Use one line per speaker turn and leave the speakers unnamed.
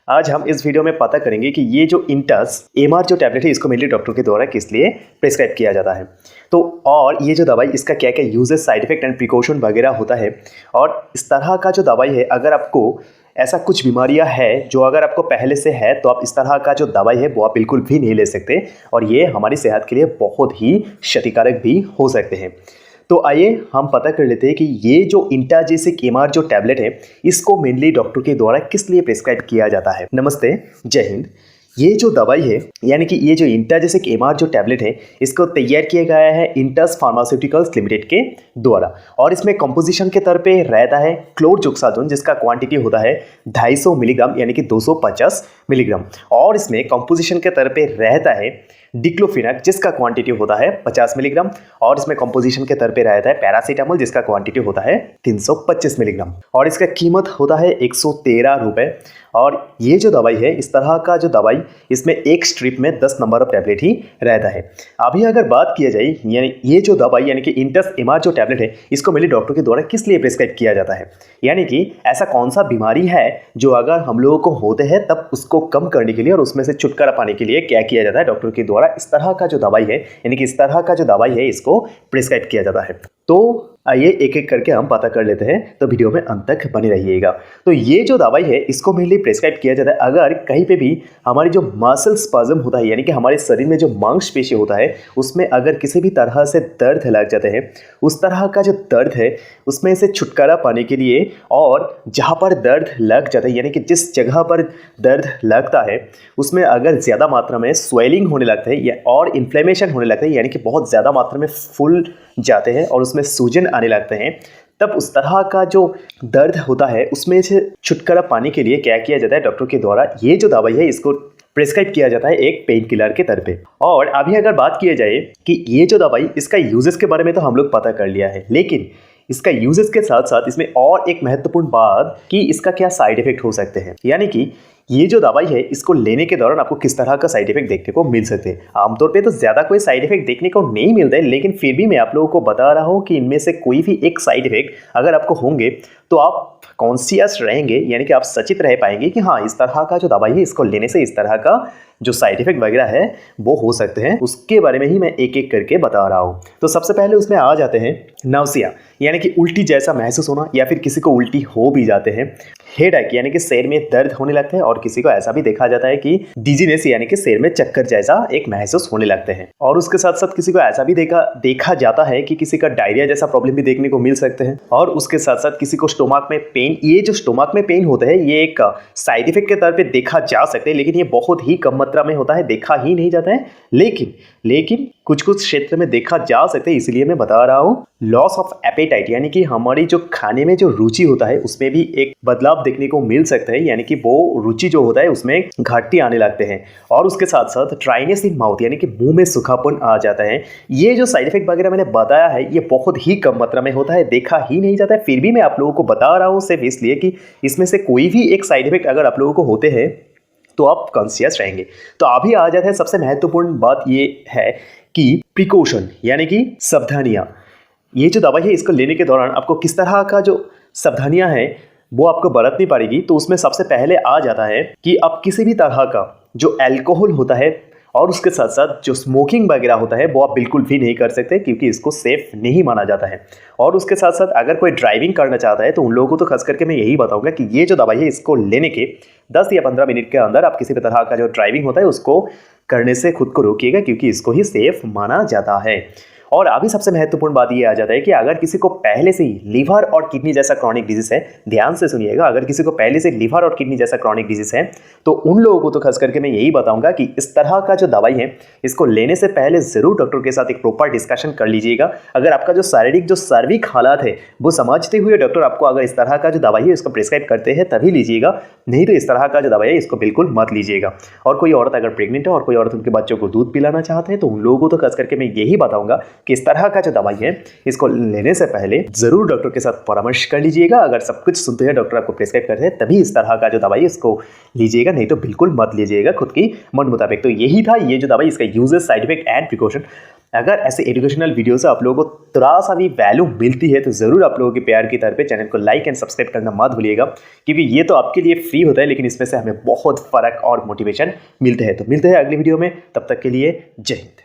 आज हम इस वीडियो में पता करेंगे कि ये जो इंटस एमआर जो टैबलेट है इसको मेनली डॉक्टर के द्वारा किस लिए प्रिस्क्राइब किया जाता है। तो और ये जो दवाई इसका क्या क्या uses, side effect and precaution वगैरह होता है। और इस तरह का जो दवाई है, अगर आपको ऐसा कुछ बीमारियां है जो अगर आपको पहले से है तो आप इस तरह का जो दवाई है वो आप बिल्कुल भी नहीं ले सकते और ये हमारी सेहत के लिए बहुत ही क्षतिकारक भी हो सकते हैं। तो आइए हम पता कर लेते हैं कि ये जो इंटाजेसिक एमआर जो टैबलेट है इसको मेनली डॉक्टर के द्वारा किस लिए प्रिस्क्राइब किया जाता है। नमस्ते, जय हिंद। ये जो दवाई है यानी कि ये जो इंटाजेसिक एमआर जो टैबलेट है इसको तैयार किया गया है इंटस फार्मास्यूटिकल्स लिमिटेड के द्वारा और इसमें कंपोजिशन के तौर पे रहता है क्लोरजोक्साजोन जिसका क्वांटिटी होता है 250 मिलीग्राम यानी कि 250 मिलीग्राम और इसमें कंपोजिशन के तौर पे रहता है डिक्लोफिनाक जिसका क्वांटिटी होता है 50 मिलीग्राम और इसमें कंपोजिशन के तौर पे रहता है पैरासीटामोल जिसका क्वांटिटी होता है 325 मिलीग्राम और इसका कीमत होता है 113 रुपये। और ये जो दवाई है इस तरह का जो दवाई इसमें एक स्ट्रिप में 10 नंबर ऑफ टैबलेट ही रहता है। अभी अगर बात किया जाए यानी ये जो दवाई यानी कि इंटस एमआर जो टैबलेट है इसको मेनली डॉक्टर के द्वारा किस लिए प्रिस्क्राइब किया जाता है, यानी कि ऐसा कौन सा बीमारी है जो अगर हम लोगों को होते हैं तब उसको कम करने के लिए और उसमें से छुटकारा पाने के लिए क्या किया जाता है डॉक्टर के द्वारा इस तरह का जो दवाई है यानी कि इस तरह का जो दवाई है इसको प्रिस्क्राइब किया जाता है। तो आइए एक एक करके हम पता कर लेते हैं, तो वीडियो में अंत तक बने रहिएगा। तो ये जो दवाई है इसको मेनली प्रिस्क्राइब किया जाता है अगर कहीं पे भी हमारी जो मसल स्पазम होता है यानी कि हमारे शरीर में जो मांसपेशी होता है उसमें अगर किसी भी तरह से दर्द लग जाते हैं, उस तरह का जो दर्द है उसमें से छुटकारा पाने के लिए और जहाँ पर दर्द लग जाता है यानी कि जिस जगह पर दर्द लगता है उसमें अगर ज़्यादा मात्रा में स्वेलिंग होने लगता है या और इन्फ्लेमेशन होने लगता है यानी कि बहुत ज़्यादा मात्रा में फूल जाते हैं और उसमें सूजन आने लगते हैं, तब उस तरह का जो दर्द होता है उसमें से छुटकारा पाने के लिए क्या किया जाता है डॉक्टर के द्वारा ये जो दवाई है इसको प्रिस्क्राइब किया जाता है एक पेन किलर के तरफ पे। और अभी अगर बात किया जाए कि ये जो दवाई इसका यूजेस के बारे में तो हम लोग पता कर लिया है, लेकिन इसका यूजेस के साथ साथ इसमें और एक महत्वपूर्ण बात कि इसका क्या साइड इफेक्ट हो सकते हैं, यानी कि ये जो दवाई है इसको लेने के दौरान आपको किस तरह का साइड इफेक्ट देखने को मिल सकते हैं। आमतौर पे तो ज़्यादा कोई साइड इफेक्ट देखने को नहीं मिलता है, लेकिन फिर भी मैं आप लोगों को बता रहा हूँ कि इनमें से कोई भी एक साइड इफेक्ट अगर आपको होंगे तो आप कॉन्शियस रहेंगे यानी कि आप सचेत रह पाएंगे कि हाँ इस तरह का जो दवाई है इसको लेने से इस तरह का जो साइड इफेक्ट वगैरह है वो हो सकते हैं, उसके बारे में ही मैं एक एक करके बता रहा हूँ। तो सबसे पहले उसमें आ जाते हैं नाउसिया यानी कि उल्टी जैसा महसूस होना या फिर किसी को उल्टी हो भी जाते हैं, हेडेक यानी कि सिर में दर्द होने लगते हैं और किसी को ऐसा भी देखा जाता है कि डिजीनेस यानी कि सिर में चक्कर जैसा एक महसूस होने लगते हैं। और उसके साथ साथ किसी को ऐसा भी देखा जाता है कि किसी का डायरिया जैसा प्रॉब्लम भी देखने को मिल सकते हैं। और उसके साथ साथ किसी को स्टोमक में पेन, ये जो स्टोमक में पेन होता है ये एक साइड इफेक्ट के तौर पर देखा जा सकता है, लेकिन ये बहुत ही कम मात्रा में होता है, देखा ही नहीं जाता है, लेकिन कुछ क्षेत्र में देखा जा सकता है, इसलिए मैं बता रहा हूँ। लॉस ऑफ एपेटाइट यानी कि हमारी जो खाने में जो रुचि होता है उसमें भी एक बदलाव देखने को मिल सकता है, यानी कि वो रुचि जो होता है उसमें घाटी आने लगते हैं। और उसके साथ साथ ड्राइनेस इन माउथ यानी कि मुंह में सूखापन आ जाता है। ये जो साइड इफेक्ट वगैरह मैंने बताया है ये बहुत ही कम मात्रा में होता है, देखा ही नहीं जाता है, फिर भी मैं आप लोगों को बता रहा हूँ सिर्फ इसलिए कि इसमें से कोई भी एक साइड इफेक्ट अगर आप लोगों को होते हैं तो आप कॉन्शियस रहेंगे। तो अभी आ जाता है सबसे महत्वपूर्ण बात ये है कि प्रिकॉशन यानी कि सावधानियां। ये जो दवाई है इसको लेने के दौरान आपको किस तरह का जो सावधानियां हैं वो आपको बरतनी पड़ेगी। तो उसमें सबसे पहले आ जाता है कि आप किसी भी तरह का जो अल्कोहल होता है और उसके साथ साथ जो स्मोकिंग वगैरह होता है वो आप बिल्कुल भी नहीं कर सकते क्योंकि इसको सेफ नहीं माना जाता है। और उसके साथ साथ अगर कोई ड्राइविंग करना चाहता है तो उन लोगों को तो खास करके मैं यही बताऊंगा कि ये जो दवाई है इसको लेने के 10 या 15 मिनट के अंदर आप किसी भी तरह का जो ड्राइविंग होता है उसको करने से खुद को रोकिएगा क्योंकि इसको ही सेफ माना जाता है। और अभी सबसे महत्वपूर्ण बात ये आ जाता है कि अगर किसी को पहले से ही लिवर और किडनी जैसा क्रॉनिक डिजीज है, ध्यान से सुनिएगा, अगर किसी को पहले से लिवर और किडनी जैसा क्रॉनिक डिजीज है तो उन लोगों को तो खास करके मैं यही बताऊंगा कि इस तरह का जो दवाई है इसको लेने से पहले जरूर डॉक्टर के साथ एक प्रॉपर डिस्कशन कर लीजिएगा। अगर आपका जो शारीरिक जो शारीरिक हालात है वो समझते हुए डॉक्टर आपको अगर इस तरह का जो दवाई है इसको प्रिस्क्राइब करते हैं तभी लीजिएगा, नहीं तो इस तरह का जो दवाई है इसको बिल्कुल मत लीजिएगा। और कोई औरत अगर प्रेग्नेंट है और कोई औरत उनके बच्चों को दूध पिलाना चाहते हैं तो उन लोगों को तो खास करके मैं यही बताऊंगा कि इस तरह का जो दवाई है इसको लेने से पहले जरूर डॉक्टर के साथ परामर्श कर लीजिएगा। अगर सब कुछ सुनते हैं डॉक्टर आपको प्रिस्क्राइब करते हैं तभी इस तरह का जो दवाई है इसको लीजिएगा, नहीं तो बिल्कुल मत लीजिएगा खुद की मन मुताबिक। तो यही था ये जो दवाई, इसका uses, side effect and precaution. अगर ऐसे एजुकेशनल वीडियो से आप लोगों को थोड़ा सा भी वैल्यू मिलती है तो ज़रूर आप लोगों के प्यार की तरफ चैनल को लाइक एंड सब्सक्राइब करना मत भूलिएगा, क्योंकि ये तो आपके लिए फ्री होता है लेकिन इसमें से हमें बहुत फ़र्क और मोटिवेशन मिलते हैं। तो मिलते हैं अगली वीडियो में, तब तक के लिए जय हिंद।